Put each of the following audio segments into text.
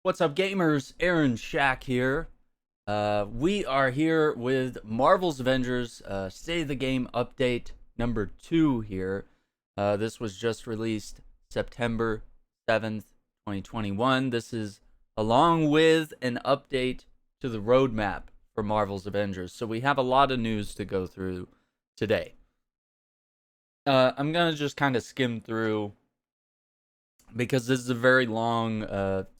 What's up, gamers? Aaron Shack here. We are here with Marvel's Avengers State of the Game update number 2 here. This was just released September 7th, 2021. This is along with an update to the roadmap for Marvel's Avengers. So we have a lot of news to go through today. I'm going to just kind of skim through because this is a very long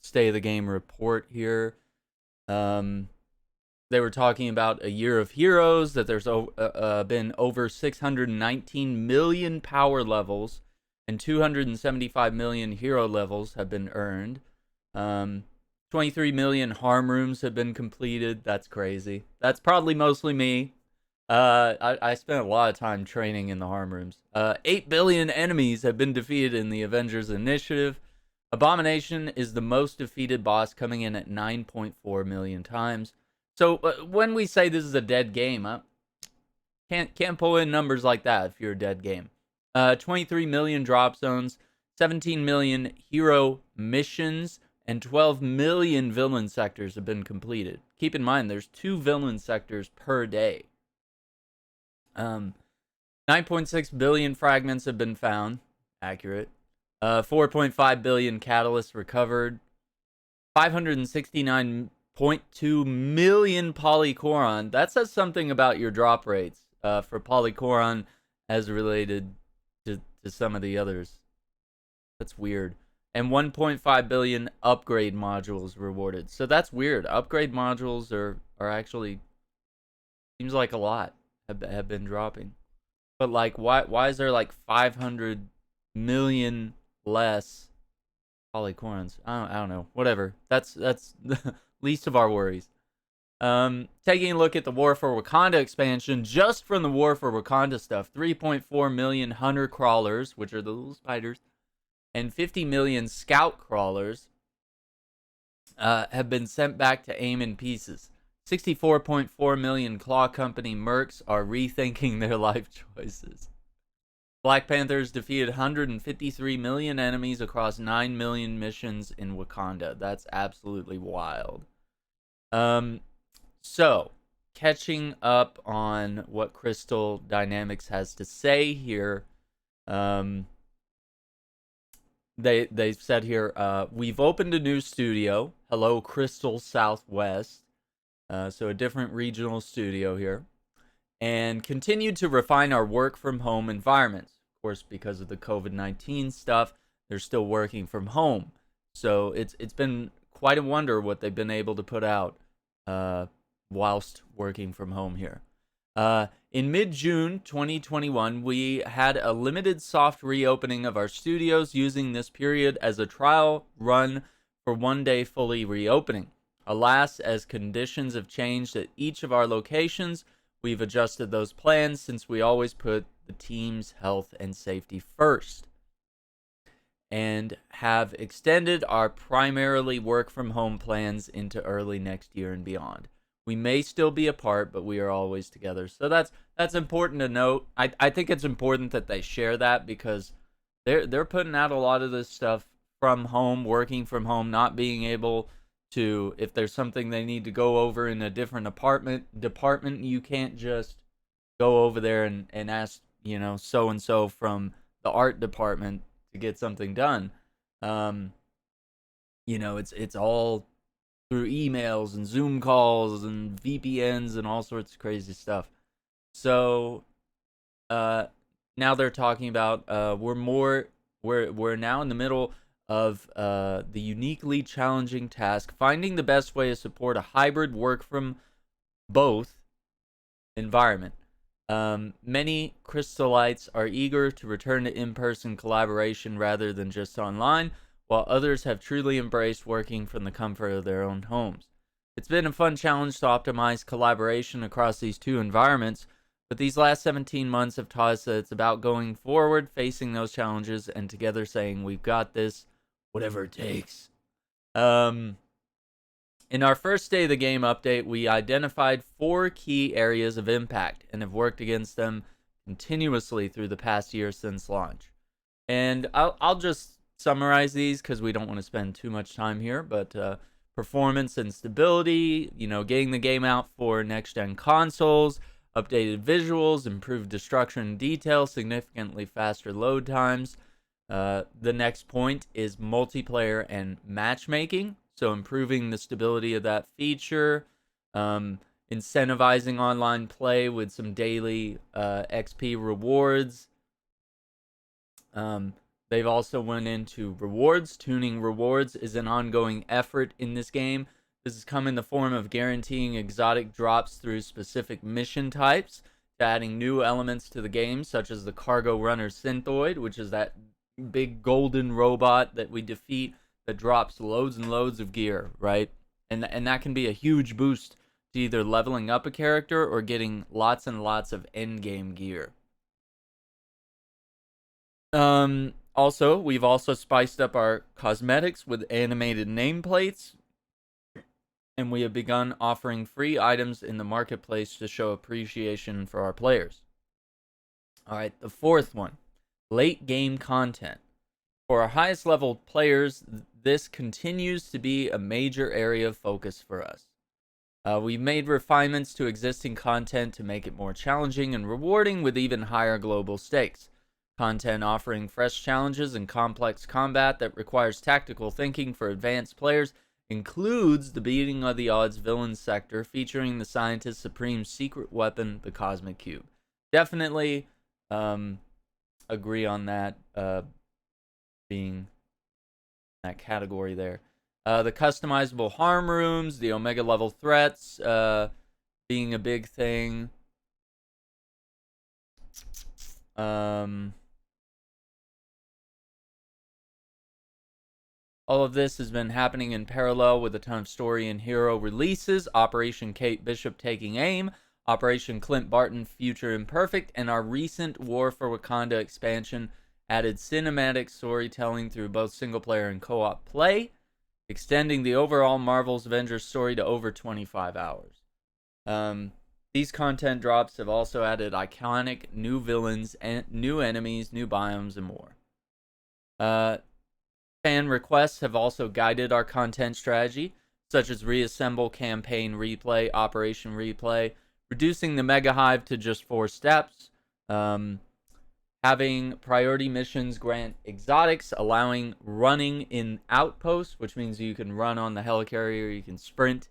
State of the Game report here. They were talking about a year of heroes, that there's been over 619 million power levels and 275 million hero levels have been earned. 23 million harm rooms have been completed. That's crazy. That's probably mostly me. I spent a lot of time training in the harm rooms. 8 billion enemies have been defeated in the Avengers Initiative. Abomination is the most defeated boss, coming in at 9.4 million times. So when we say this is a dead game, can't pull in numbers like that if you're a dead game. 23 million drop zones, 17 million hero missions, and 12 million villain sectors have been completed. Keep in mind, there's 2 villain sectors per day. 9.6 billion fragments have been found. Accurate. 4.5 billion catalysts recovered. 569.2 million polycoron. That says something about your drop rates for polycoron as related to some of the others. That's weird. And 1.5 billion upgrade modules rewarded. So that's weird. Upgrade modules are actually, seems like a lot have been dropping. But like, why is there like 500 million less polycorns? I don't know. Whatever. That's the least of our worries. Taking a look at the War for Wakanda expansion, just from the War for Wakanda stuff, 3.4 million hunter crawlers, which are the little spiders, and 50 million scout crawlers have been sent back to AIM in pieces. 64.4 million Claw Company mercs are rethinking their life choices. Black Panthers defeated 153 million enemies across 9 million missions in Wakanda. That's absolutely wild. So, catching up on what Crystal Dynamics has to say here. They've said here, we've opened a new studio. Hello, Crystal Southwest. So a different regional studio here. And continued to refine our work from home environments. Of course, because of the COVID-19 stuff, they're still working from home. So it's been quite a wonder what they've been able to put out whilst working from home here. In mid-June 2021, we had a limited soft reopening of our studios, using this period as a trial run for one day fully reopening. Alas, as conditions have changed at each of our locations, we've adjusted those plans, since we always put the team's health and safety first, and have extended our primarily work from home plans into early next year and beyond. We may still be apart, but we are always together. So that's important to note. I think it's important that they share that, because they're putting out a lot of this stuff from home, working from home, not being able to, if there's something they need to go over in a different department, you can't just go over there and ask, so and so from the art department to get something done. It's all through emails and Zoom calls and VPNs and all sorts of crazy stuff. So now they're talking about we're now in the middle of the uniquely challenging task, finding the best way to support a hybrid work from both environment. Many Crystalites are eager to return to in-person collaboration rather than just online, while others have truly embraced working from the comfort of their own homes. It's been a fun challenge to optimize collaboration across these two environments, but these last 17 months have taught us that it's about going forward, facing those challenges, and together saying, we've got this, whatever it takes. In our first Day of the Game update, we identified 4 key areas of impact and have worked against them continuously through the past year since launch. And I'll just summarize these because we don't want to spend too much time here, but performance and stability, getting the game out for next-gen consoles, updated visuals, improved destruction and detail, significantly faster load times. The next point is multiplayer and matchmaking, so improving the stability of that feature, incentivizing online play with some daily XP rewards. They've also went into rewards. Tuning rewards is an ongoing effort in this game. This has come in the form of guaranteeing exotic drops through specific mission types, to adding new elements to the game, such as the Cargo Runner Synthoid, which is that big golden robot that we defeat that drops loads and loads of gear, right? And that can be a huge boost to either leveling up a character or getting lots and lots of endgame gear. Also, we've also spiced up our cosmetics with animated nameplates, and we have begun offering free items in the marketplace to show appreciation for our players. All right, the fourth one, late game content. For our highest level players, this continues to be a major area of focus for us. We've made refinements to existing content to make it more challenging and rewarding with even higher global stakes. Content offering fresh challenges and complex combat that requires tactical thinking for advanced players includes the beating of the odds villain sector featuring the Scientist Supreme's secret weapon, the Cosmic Cube. Definitely agree on that being that category there. The customizable harm rooms, the Omega level threats being a big thing. All of this has been happening in parallel with a ton of story and hero releases. Operation Kate Bishop Taking Aim, Operation Clint Barton Future Imperfect, and our recent War for Wakanda expansion added cinematic storytelling through both single-player and co-op play, extending the overall Marvel's Avengers story to over 25 hours. These content drops have also added iconic new villains, and new enemies, new biomes, and more. Fan requests have also guided our content strategy, such as Reassemble Campaign Replay, Operation Replay, reducing the Mega Hive to just 4 steps, having priority missions grant exotics, allowing running in outposts, which means you can run on the helicarrier, you can sprint,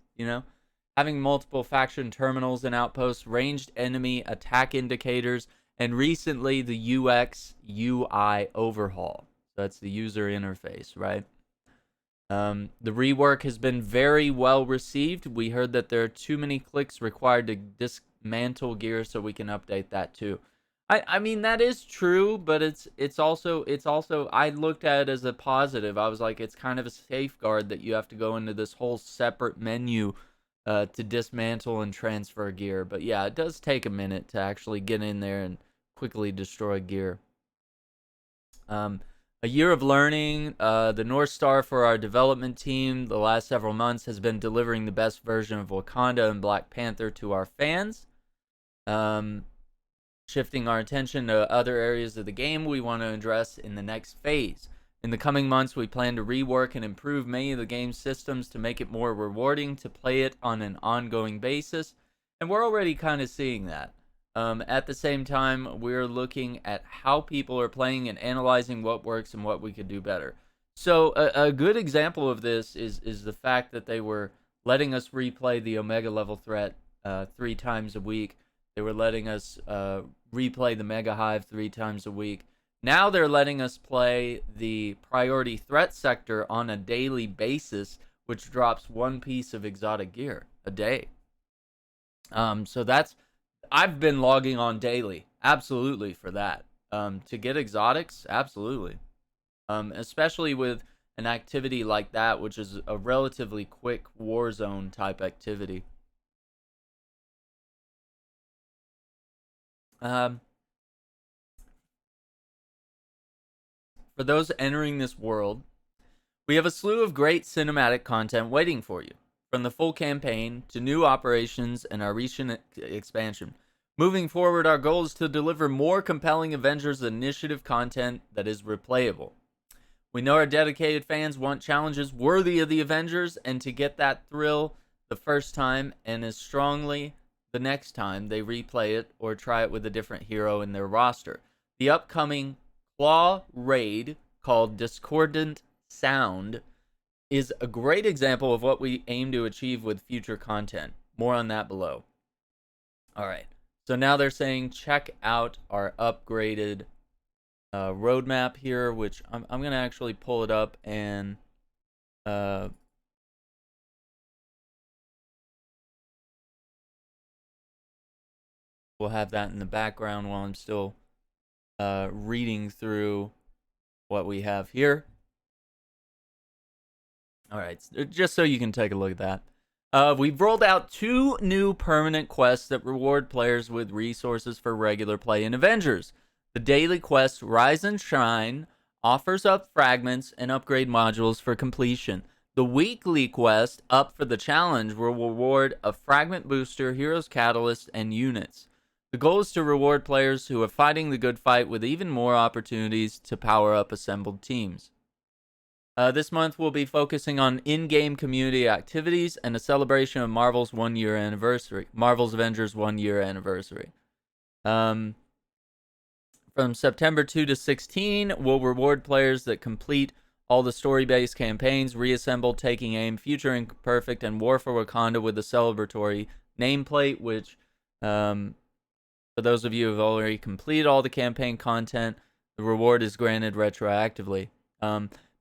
having multiple faction terminals and outposts, ranged enemy attack indicators, and recently the UX UI overhaul. That's the user interface, right? The rework has been very well received. We heard that there are too many clicks required to dismantle gear, so we can update that too. I mean, that is true, but it's also I looked at it as a positive. I was like, it's kind of a safeguard that you have to go into this whole separate menu to dismantle and transfer gear. But yeah, it does take a minute to actually get in there and quickly destroy gear. A year of learning. The North Star for our development team the last several months has been delivering the best version of Wakanda and Black Panther to our fans. Shifting our attention to other areas of the game we want to address in the next phase. In the coming months, we plan to rework and improve many of the game's systems to make it more rewarding to play it on an ongoing basis, and we're already kind of seeing that. At the same time, we're looking at how people are playing and analyzing what works and what we could do better. So a good example of this is the fact that they were letting us replay the Omega level threat 3 times a week. They were letting us replay the Mega Hive 3 times a week. Now they're letting us play the priority threat sector on a daily basis, which drops 1 piece of exotic gear a day. So that's, I've been logging on daily, absolutely, for that. To get exotics, absolutely. Especially with an activity like that, which is a relatively quick Warzone type activity. For those entering this world, we have a slew of great cinematic content waiting for you, from the full campaign to new operations and our recent expansion. Moving forward, our goal is to deliver more compelling Avengers Initiative content that is replayable. We know our dedicated fans want challenges worthy of the Avengers, and to get that thrill the first time and as strongly the next time they replay it or try it with a different hero in their roster. The upcoming Claw raid, called Discordant Sound, is a great example of what we aim to achieve with future content. More on that below. All right, so now they're saying check out our upgraded roadmap here, which I'm going to actually pull it up and we'll have that in the background while I'm still reading through what we have here. All right, just so you can take a look at that. We've rolled out 2 new permanent quests that reward players with resources for regular play in Avengers. The daily quest, Rise and Shine, offers up fragments and upgrade modules for completion. The weekly quest, Up for the Challenge, will reward a fragment booster, heroes catalyst, and units. The goal is to reward players who are fighting the good fight with even more opportunities to power up assembled teams. This month we'll be focusing on in-game community activities and a celebration of Marvel's Avengers 1 year anniversary. From September 2 to 16, we'll reward players that complete all the story-based campaigns, Reassemble, Taking Aim, Future Imperfect, and War for Wakanda with a celebratory nameplate, which, for those of you who have already completed all the campaign content, the reward is granted retroactively.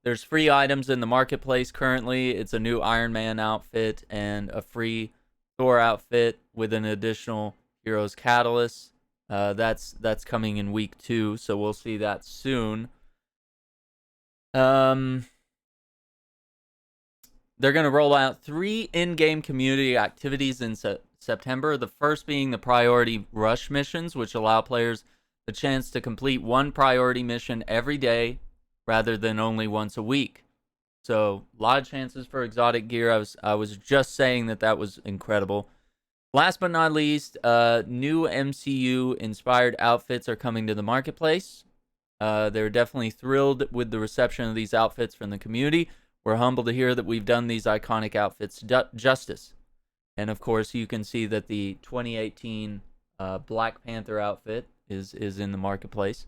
There's free items in the marketplace currently. It's a new Iron Man outfit and a free Thor outfit with an additional Heroes Catalyst. That's coming in week 2, so we'll see that soon. They're going to roll out 3 in-game community activities in September. The first being the priority rush missions, which allow players the chance to complete 1 priority mission every day rather than only once a week. So a lot of chances for exotic gear. I was just saying that was incredible. Last but not least, new MCU inspired outfits are coming to the marketplace. They're definitely thrilled with the reception of these outfits from the community. We're humbled to hear that we've done these iconic outfits justice. And of course, you can see that the 2018 Black Panther outfit is in the marketplace.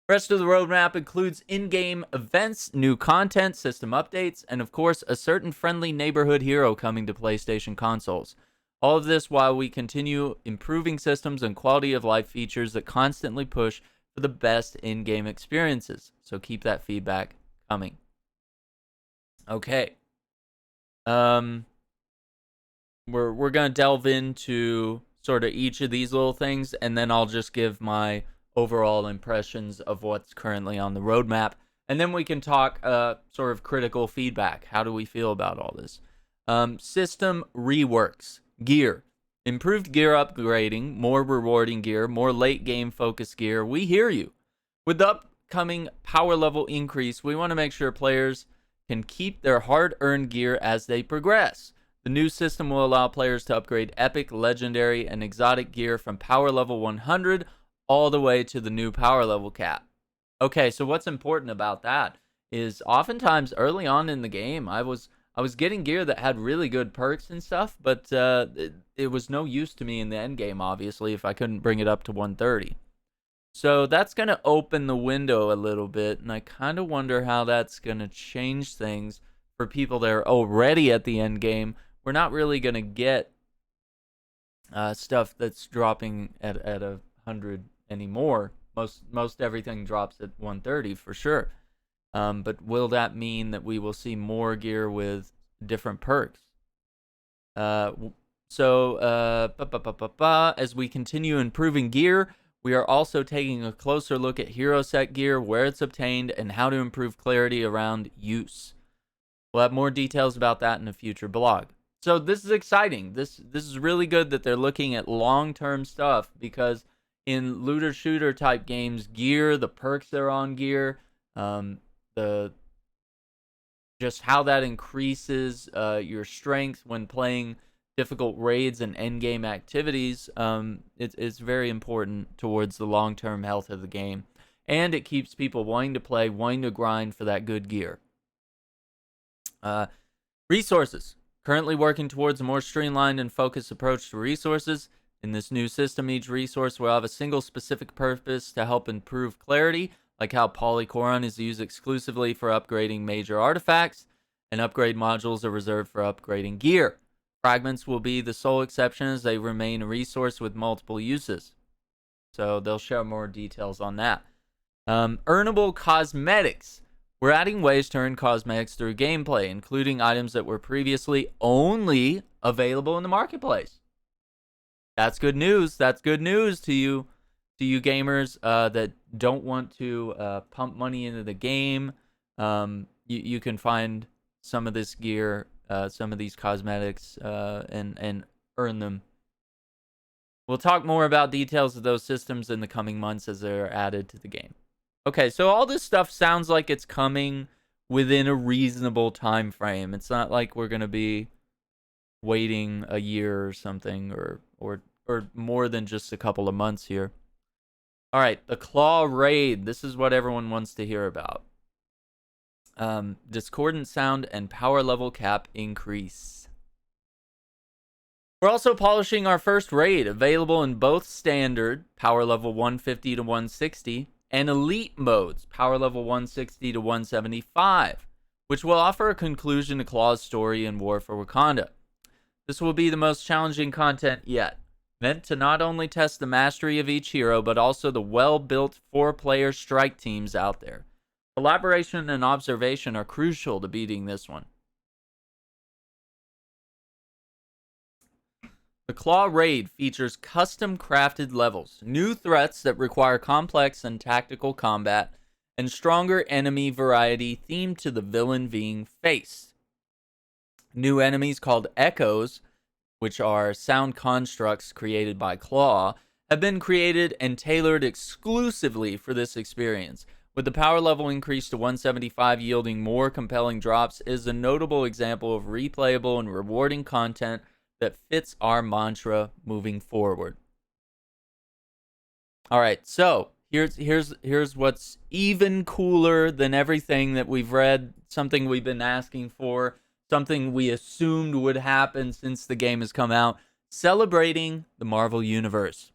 Rest of the roadmap includes in-game events, new content, system updates, and of course, a certain friendly neighborhood hero coming to PlayStation consoles. All of this while we continue improving systems and quality of life features that constantly push for the best in-game experiences. So keep that feedback coming. Okay. We're going to delve into sort of each of these little things, and then I'll just give my overall impressions of what's currently on the roadmap, and then we can talk sort of critical feedback. How do we feel about all this? System reworks. Gear. Improved gear upgrading, more rewarding gear, more late game focused gear. We hear you. With the upcoming power level increase, we want to make sure players can keep their hard-earned gear as they progress. The new system will allow players to upgrade epic, legendary, and exotic gear from power level 100 all the way to the new power level cap. Okay, so what's important about that is oftentimes early on in the game, I was getting gear that had really good perks and stuff, but it was no use to me in the end game, obviously, if I couldn't bring it up to 130. So that's going to open the window a little bit, and I kind of wonder how that's going to change things for people that are already at the end game. We're not really going to get stuff that's dropping at 100 anymore. Most everything drops at 130 for sure. But will that mean that we will see more gear with different perks? As we continue improving gear, we are also taking a closer look at hero set gear, where it's obtained, and how to improve clarity around use. We'll have more details about that in a future blog. So this is exciting. This is really good that they're looking at long-term stuff, because in looter shooter type games, gear, the perks that are on gear, just how that increases your strength when playing difficult raids and endgame activities, it's very important towards the long-term health of the game. and it keeps people wanting to play, wanting to grind for that good gear. Resources. Currently working towards a more streamlined and focused approach to resources. In this new system, each resource will have a single specific purpose to help improve clarity, like how Polycoron is used exclusively for upgrading major artifacts, and upgrade modules are reserved for upgrading gear. Fragments will be the sole exception as they remain a resource with multiple uses. So they'll share more details on that. Earnable Cosmetics. We're adding ways to earn cosmetics through gameplay, including items that were previously only available in the marketplace. That's good news. That's good news to you gamers that don't want to pump money into the game. You can find some of this gear, some of these cosmetics, and earn them. We'll talk more about details of those systems in the coming months as they're added to the game. Okay, so all this stuff sounds like it's coming within a reasonable time frame. It's not like we're going to be waiting a year or something, or more than just a couple of months here. All right, the Claw Raid. This is what everyone wants to hear about. Discordant sound and power level cap increase. We're also polishing our first raid, available in both standard, power level 150 to 160, and elite modes, power level 160 to 175, which will offer a conclusion to Claw's story in War for Wakanda. This will be the most challenging content yet, meant to not only test the mastery of each hero, but also the well-built 4-player strike teams out there. Collaboration and observation are crucial to beating this one. The Claw Raid features custom-crafted levels, new threats that require complex and tactical combat, and stronger enemy variety themed to the villain being faced. New enemies called Echoes, which are sound constructs created by Claw, have been created and tailored exclusively for this experience. With the power level increased to 175 yielding more compelling drops, is a notable example of replayable and rewarding content that fits our mantra moving forward. All right, so here's what's even cooler than everything that we've read, something we've been asking for, something we assumed would happen since the game has come out, celebrating the Marvel Universe.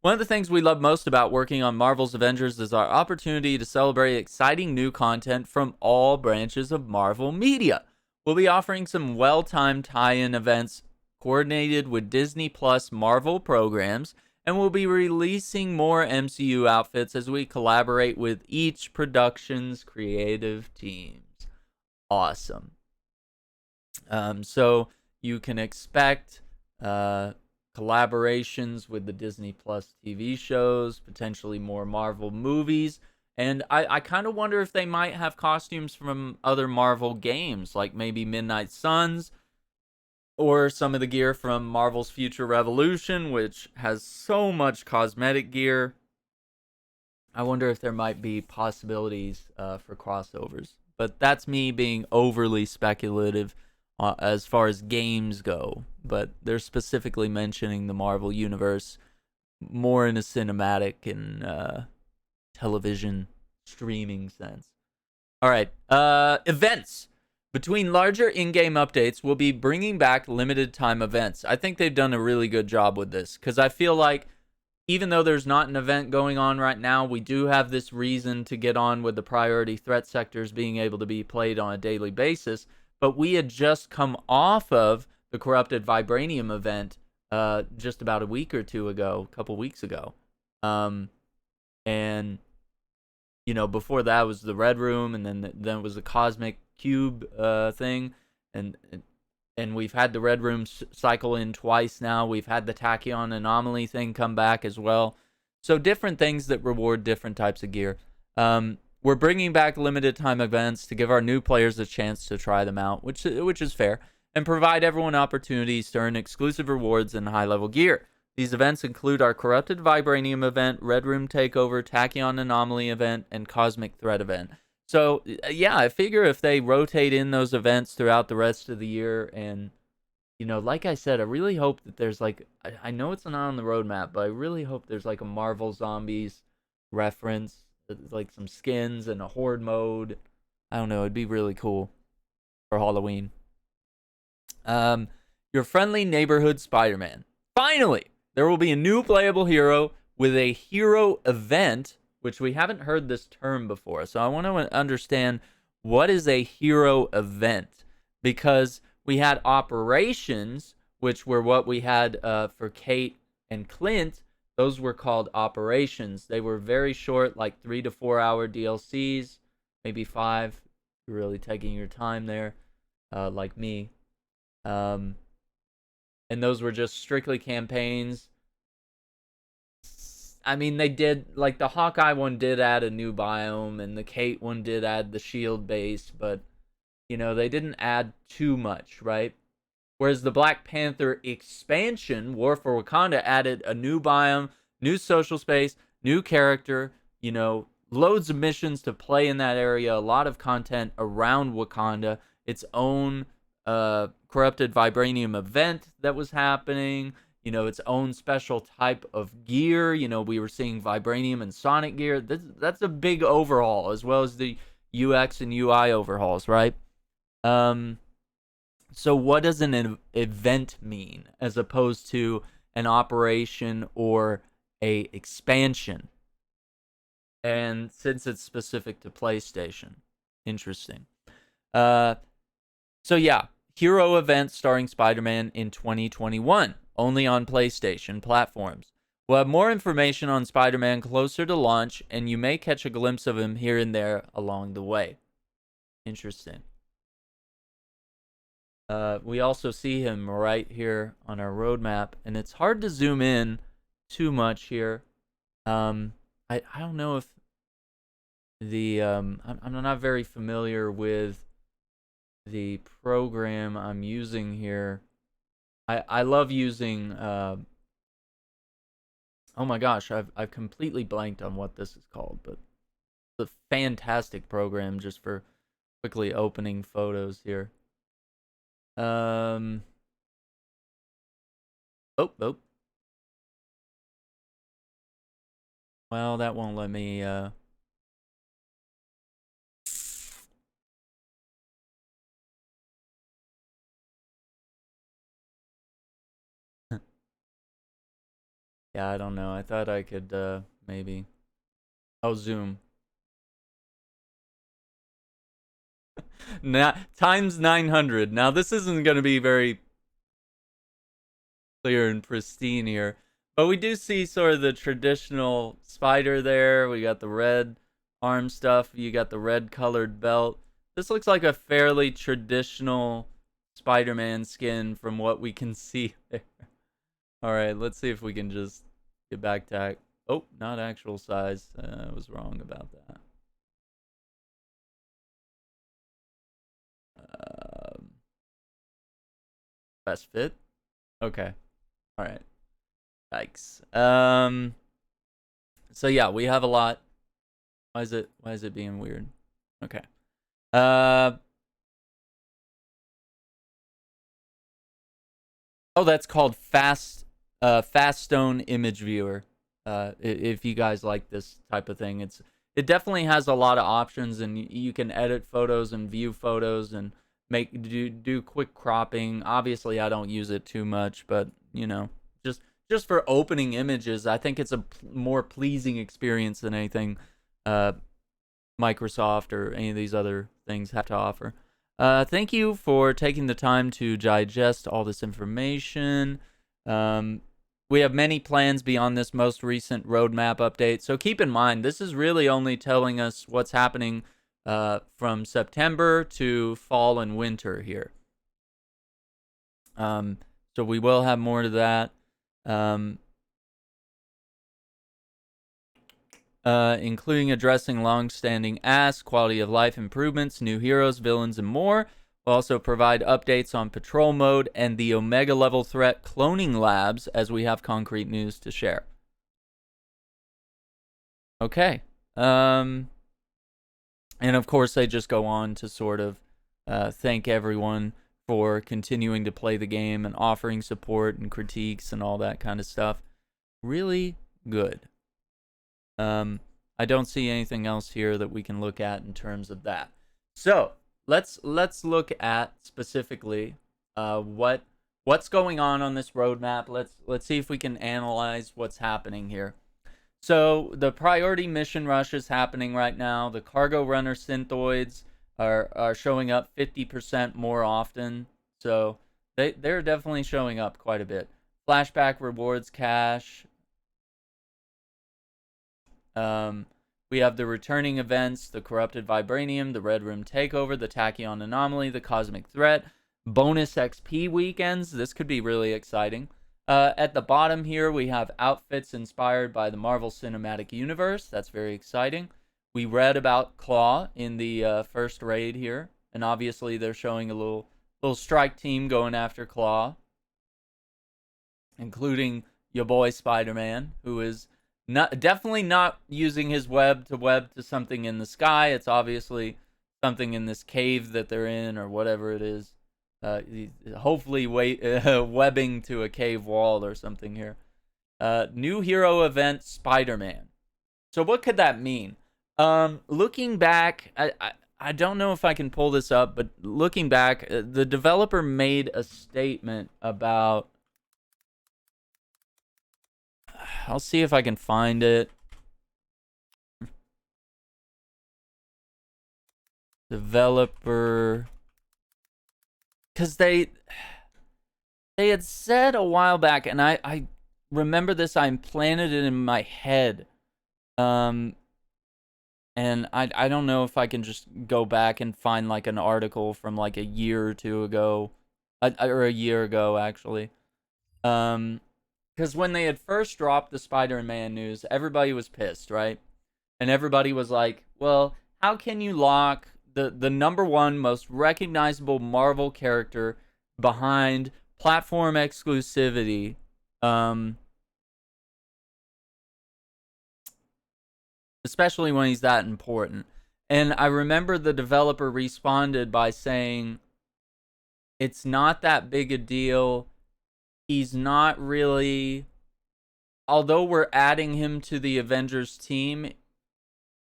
One of the things we love most about working on Marvel's Avengers is our opportunity to celebrate exciting new content from all branches of Marvel media. We'll be offering some well-timed tie-in events coordinated with Disney Plus Marvel programs, and we'll be releasing more MCU outfits as we collaborate with each production's creative teams. Awesome. So you can expect collaborations with the Disney Plus TV shows, potentially more Marvel movies, and I kind of wonder if they might have costumes from other Marvel games, like maybe Midnight Suns, or some of the gear from Marvel's Future Revolution, which has so much cosmetic gear. I wonder if there might be possibilities for crossovers. But that's me being overly speculative as far as games go. But they're specifically mentioning the Marvel Universe more in a cinematic and television streaming sense. All right, events. Between larger in-game updates, we'll be bringing back limited time events. I think they've done a really good job with this, because I feel like even though there's not an event going on right now, we do have this reason to get on with the priority threat sectors being able to be played on a daily basis. But we had just come off of the Corrupted Vibranium event just about a week or two ago, a couple weeks ago. And, you know, before that was the Red Room, and then it was the Cosmic Cube thing, and we've had the Red Room cycle in twice now. We've had the Tachyon Anomaly thing come back as well. So different things that reward different types of gear. We're bringing back limited time events to give our new players a chance to try them out, which is fair, and provide everyone opportunities to earn exclusive rewards and high level gear. These events include our Corrupted Vibranium event, Red Room Takeover, Tachyon Anomaly event, and Cosmic Threat event. So, yeah, I figure if they rotate in those events throughout the rest of the year, and, you know, like I said, I really hope that there's, like, I know it's not on the roadmap, but I really hope there's, like, a Marvel Zombies reference like some skins and a horde mode. I don't know. It'd be really cool for Halloween. Your friendly neighborhood Spider-Man. Finally, there will be a new playable hero with a hero event, which we haven't heard this term before. So I want to understand, what is a hero event? Because we had operations, which were what we had for Kate and Clint. Those were called operations. They were very short, like 3 to 4 hour DLCs, maybe 5. You're really taking your time there, like me. And those were just strictly campaigns. I mean, they did, like, the Hawkeye one did add a new biome, and the Kate one did add the shield base, but, you know, they didn't add too much, right? Whereas the Black Panther expansion, War for Wakanda, added a new biome, new social space, new character, you know, loads of missions to play in that area, a lot of content around Wakanda, its own corrupted vibranium event that was happening, you know, its own special type of gear. You know, we were seeing vibranium and sonic gear. That's a big overhaul, as well as the UX and UI overhauls, right? So what does an event mean as opposed to an operation or a expansion? And since it's specific to PlayStation, interesting. So yeah, hero event starring Spider-Man in 2021, only on PlayStation platforms. We'll have more information on Spider-Man closer to launch, and you may catch a glimpse of him here and there along the way. Interesting. We also see him right here on our roadmap, and it's hard to zoom in too much here. I don't know if the I'm not very familiar with the program I'm using here. I love using oh my gosh, I've completely blanked on what this is called, but it's a fantastic program just for quickly opening photos here. Oh. Well, that won't let me yeah, I don't know. I thought I could maybe. Oh, zoom. Now times 900. Now this isn't going to be very clear and pristine here, but we do see sort of the traditional spider there. We got the red arm stuff. You got the red colored belt. This looks like a fairly traditional Spider-Man skin from what we can see there. All right, let's see if we can just get back to... Oh, not actual size. I was wrong about that. Best fit? Okay. All right. Yikes. So yeah, we have a lot. Why is it being weird? Okay. Oh, that's called Faststone Image Viewer. If you guys like this type of thing, it definitely has a lot of options, and you can edit photos and view photos and do quick cropping. Obviously, I don't use it too much, but you know, just for opening images, I think it's a more pleasing experience than anything Microsoft or any of these other things have to offer. Thank you for taking the time to digest all this information. We have many plans beyond this most recent roadmap update, so keep in mind, this is really only telling us what's happening from September to fall and winter here. So we will have more to that. Including addressing long-standing asks, quality of life improvements, new heroes, villains, and more. We'll also provide updates on patrol mode and the Omega level threat cloning labs as we have concrete news to share. Okay. And of course, they just go on to sort of thank everyone for continuing to play the game and offering support and critiques and all that kind of stuff. Really good. I don't see anything else here that we can look at in terms of that. So let's look at specifically what's going on this roadmap. Let's see if we can analyze what's happening here. So the priority mission rush is happening right now. The cargo runner synthoids are showing up 50% more often. So they're definitely showing up quite a bit. Flashback rewards cache. We have the returning events, the corrupted vibranium, the red room takeover, the tachyon anomaly, the cosmic threat, bonus XP weekends. This could be really exciting. At the bottom here, we have outfits inspired by the Marvel Cinematic Universe. That's very exciting. We read about Claw in the first raid here, and obviously they're showing a little strike team going after Claw, including your boy SpiderMan, who is definitely not using his web to something in the sky. It's obviously something in this cave that they're in, or whatever it is. Hopefully webbing to a cave wall or something here. New hero event, SpiderMan. So what could that mean? Looking back, I don't know if I can pull this up, but looking back, the developer made a statement about... I'll see if I can find it. Developer... Because they had said a while back, and I remember this, I planted it in my head. And I don't know if I can just go back and find like an article from like a year or two ago. Or a year ago, actually. Because when they had first dropped the Spider-Man news, everybody was pissed, right? And everybody was like, well, how can you lock the number one most recognizable Marvel character behind platform exclusivity? Especially when he's that important. And I remember the developer responded by saying, it's not that big a deal. He's not really... Although we're adding him to the Avengers team,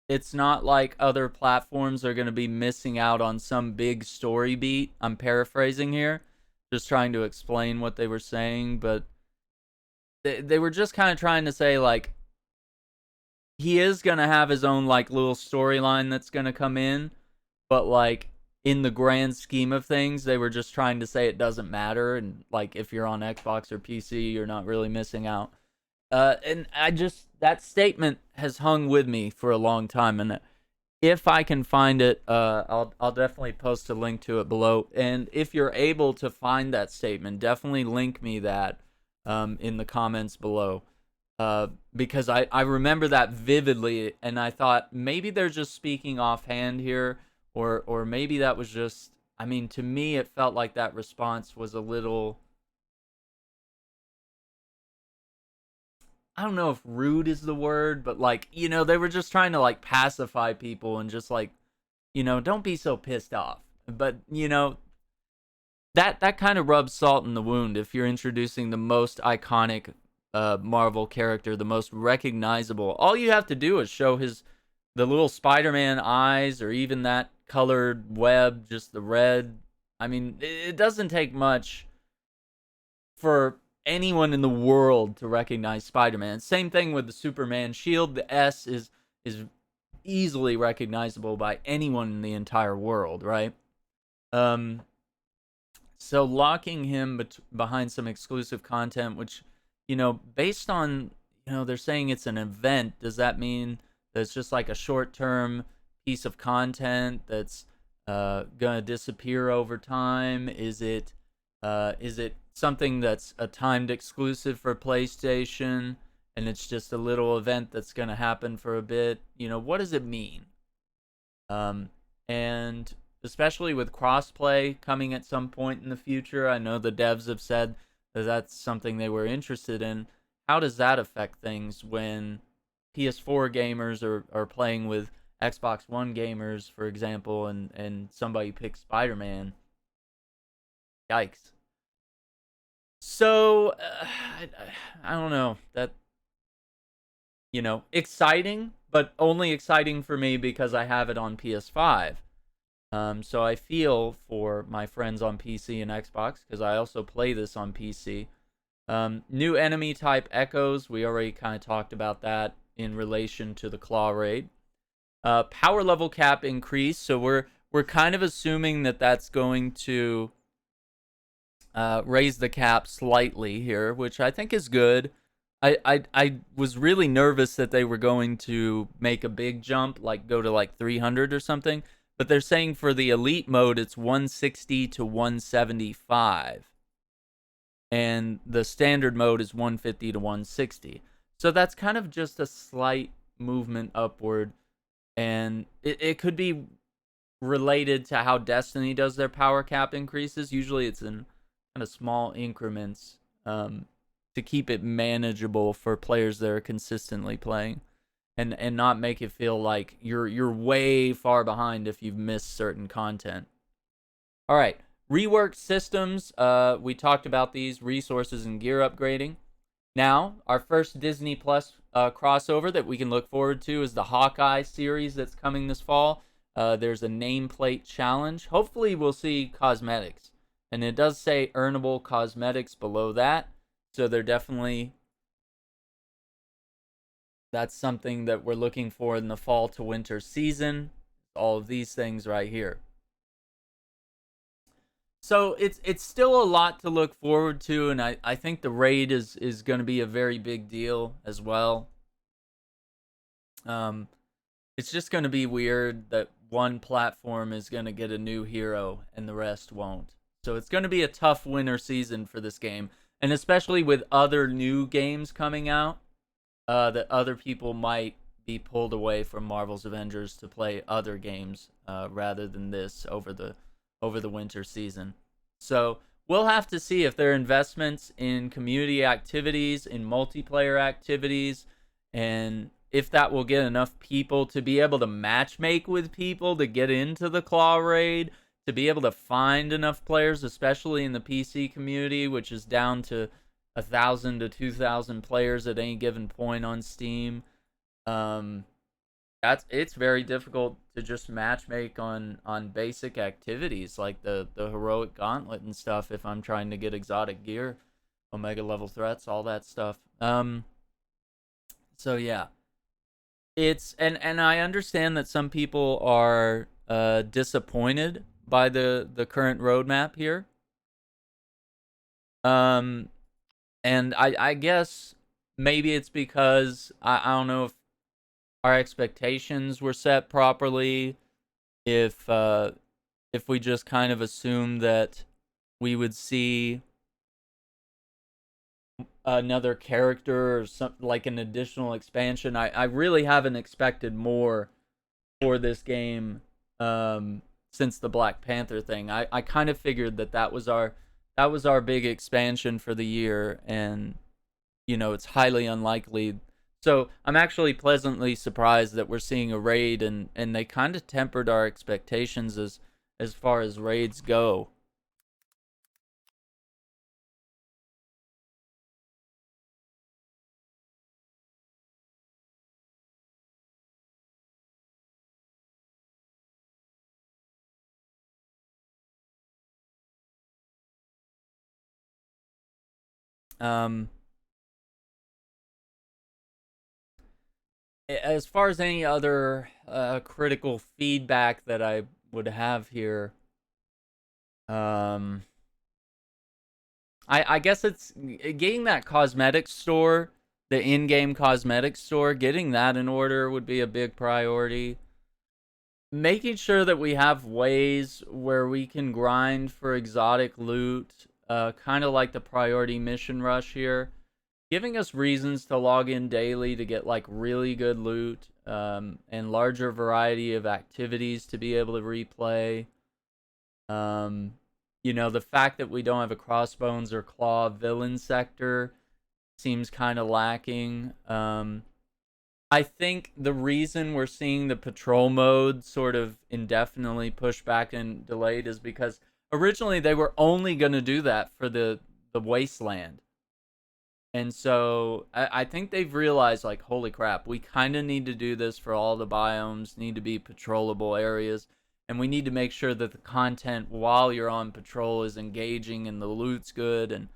it's not like other platforms are going to be missing out on some big story beat. I'm paraphrasing here, just trying to explain what they were saying, but they were just kind of trying to say, like, he is going to have his own, like, little storyline that's going to come in, but, like, in the grand scheme of things, they were just trying to say it doesn't matter, and, like, if you're on Xbox or PC, you're not really missing out. And that statement has hung with me for a long time, and if I can find it, I'll definitely post a link to it below. And if you're able to find that statement, definitely link me that in the comments below, because I remember that vividly, and I thought maybe they're just speaking offhand here, or maybe that was just... I mean, to me, it felt like that response was a little... I don't know if rude is the word, but, like, you know, they were just trying to, like, pacify people and just, like, you know, don't be so pissed off. But, you know, that kind of rubs salt in the wound if you're introducing the most iconic Marvel character, the most recognizable. All you have to do is show the little Spider-Man eyes, or even that colored web, just the red. I mean, it doesn't take much for anyone in the world to recognize Spider-Man. Same thing with the Superman shield. The S is easily recognizable by anyone in the entire world, right? So locking him behind some exclusive content, which, you know, based on, you know, they're saying it's an event, does that mean that it's just like a short-term piece of content that's gonna disappear over time? Is it something that's a timed exclusive for PlayStation, and it's just a little event that's going to happen for a bit? You know, what does it mean? And especially with crossplay coming at some point in the future, I know the devs have said that that's something they were interested in. How does that affect things when PS4 gamers are playing with Xbox One gamers, for example, and somebody picks Spider-Man? Yikes. So, I don't know. That, you know, exciting, but only exciting for me because I have it on PS5. So I feel for my friends on PC and Xbox because I also play this on PC. New enemy type echoes. We already kind of talked about that in relation to the claw raid. Power level cap increase. So we're kind of assuming that that's going to raise the cap slightly here, which I think is good. I was really nervous that they were going to make a big jump, like go to like 300 or something. But they're saying for the elite mode, it's 160 to 175. And the standard mode is 150 to 160. So that's kind of just a slight movement upward. And it could be related to how Destiny does their power cap increases. Usually it's in kind of small increments to keep it manageable for players that are consistently playing. And not make it feel like you're way far behind if you've missed certain content. All right, rework systems. We talked about these resources and gear upgrading. Now, our first Disney Plus crossover that we can look forward to is the Hawkeye series that's coming this fall. There's a nameplate challenge. Hopefully, we'll see cosmetics, and it does say Earnable Cosmetics below that, so they're definitely. That's something that we're looking for in the fall to winter season. All of these things right here. So it's still a lot to look forward to, and I think the raid is going to be a very big deal as well. It's just going to be weird that one platform is going to get a new hero and the rest won't. So it's going to be a tough winter season for this game, and especially with other new games coming out. That other people might be pulled away from Marvel's Avengers to play other games rather than this over the winter season. So we'll have to see if there are investments in community activities, in multiplayer activities, and if that will get enough people to be able to matchmake with people to get into the Claw Raid, to be able to find enough players, especially in the PC community, which is down to 1,000 to 2,000 players at any given point on Steam. It's very difficult to just matchmake on basic activities like the heroic gauntlet and stuff if I'm trying to get exotic gear, omega level threats, all that stuff. So yeah. It's and I understand that some people are disappointed by the current roadmap here. And I guess maybe it's because I don't know if our expectations were set properly, if we just kind of assumed that we would see another character or something like an additional expansion. I really haven't expected more for this game since the Black Panther thing. I kind of figured that was our big expansion for the year, and it's highly unlikely. So I'm actually pleasantly surprised that we're seeing a raid, and they kind of tempered our expectations as far as raids go. Um, as far as any other critical feedback that I would have here, I guess it's getting that cosmetics store, the in-game cosmetics store, getting that in order would be a big priority. Making sure that we have ways where we can grind for exotic loot, kind of like the priority mission rush here, giving us reasons to log in daily to get like really good loot, and larger variety of activities to be able to replay. The fact that we don't have a crossbones or claw villain sector seems kind of lacking. I think the reason we're seeing the patrol mode sort of indefinitely pushed back and delayed is because originally they were only going to do that for the wasteland. And so I think they've realized, like, holy crap, we kind of need to do this for all the biomes, need to be patrollable areas, and we need to make sure that the content while you're on patrol is engaging and the loot's good, and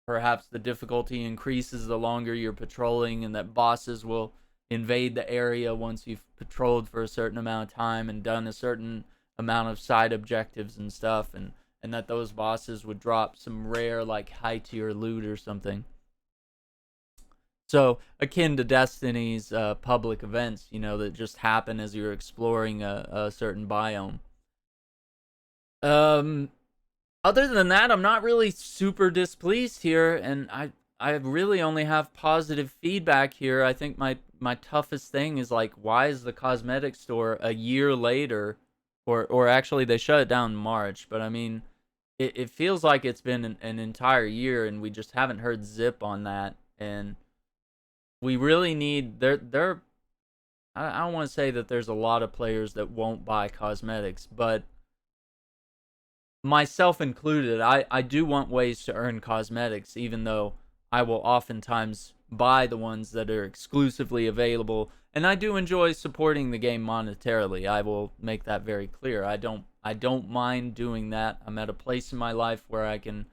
perhaps the difficulty increases the longer you're patrolling, and that bosses will invade the area once you've patrolled for a certain amount of time and done a certain amount of side objectives and stuff, and that those bosses would drop some rare, like, high tier loot or something. So, akin to Destiny's public events, that just happen as you're exploring a certain biome. Um, Other than that, I'm not really super displeased here, and I really only have positive feedback here. I think my toughest thing is, like, why is the cosmetic store a year later, or actually they shut it down in March, but I mean, it feels like it's been an entire year and we just haven't heard zip on that, and we really need I don't want to say that there's a lot of players that won't buy cosmetics, but myself included, I do want ways to earn cosmetics, even though I will oftentimes buy the ones that are exclusively available, and I do enjoy supporting the game monetarily. I will make that very clear. I don't mind doing that. I'm at a place in my life where I can,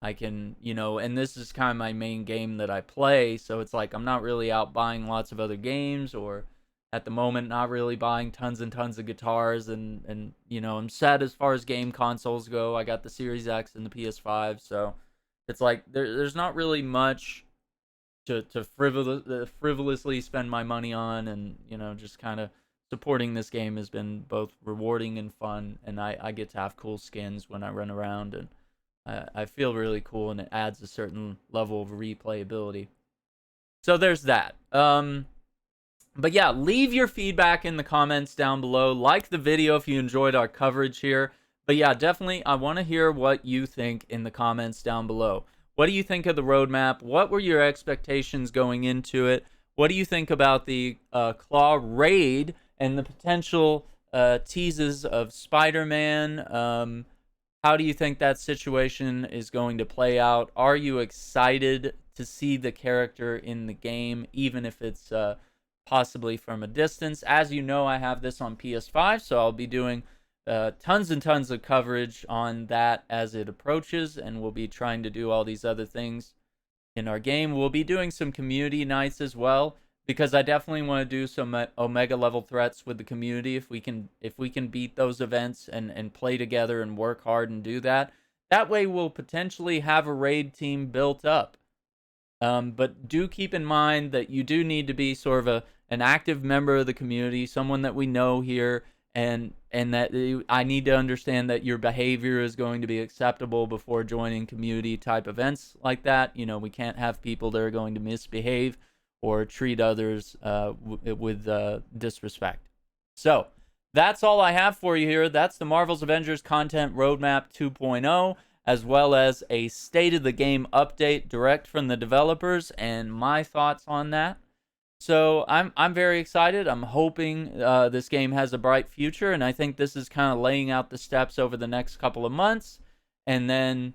and this is kind of my main game that I play, so it's like I'm not really out buying lots of other games, or at the moment not really buying tons and tons of guitars, and I'm set as far as game consoles go. I got the Series X and the PS5, so it's like there's not really much to frivolously spend my money on, and just kind of supporting this game has been both rewarding and fun, and I get to have cool skins when I run around, and I feel really cool, and it adds a certain level of replayability. So there's that. But yeah, leave your feedback in the comments down below. Like the video if you enjoyed our coverage here. But yeah, definitely, I want to hear what you think in the comments down below. What do you think of the roadmap? What were your expectations going into it? What do you think about the Claw raid and the potential teases of Spider-Man? How do you think that situation is going to play out? Are you excited to see the character in the game, even if it's possibly from a distance? As you know, I have this on PS5, so I'll be doing tons and tons of coverage on that as it approaches, and we'll be trying to do all these other things in our game. We'll be doing some community nights as well, because I definitely want to do some Omega level threats with the community. If we can beat those events and play together and work hard and do that, that way we'll potentially have a raid team built up. But do keep in mind that you do need to be sort of an active member of the community, someone that we know here, and that I need to understand that your behavior is going to be acceptable before joining community type events like that. We can't have people that are going to misbehave or treat others with disrespect. So that's all I have for you here. That's the Marvel's Avengers Content Roadmap 2.0, as well as a state of the game update direct from the developers and my thoughts on that. So I'm very excited. I'm hoping this game has a bright future, and I think this is kind of laying out the steps over the next couple of months, and then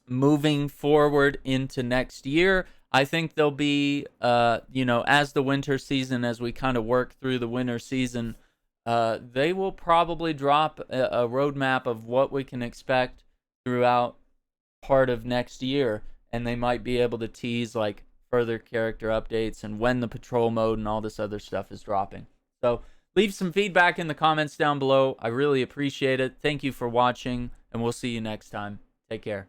moving forward into next year. I think there'll be, as the winter season, as we kind of work through the winter season, they will probably drop a roadmap of what we can expect throughout part of next year, and they might be able to tease, like, further character updates and when the patrol mode and all this other stuff is dropping. So leave some feedback in the comments down below. I really appreciate it. Thank you for watching, and we'll see you next time. Take care.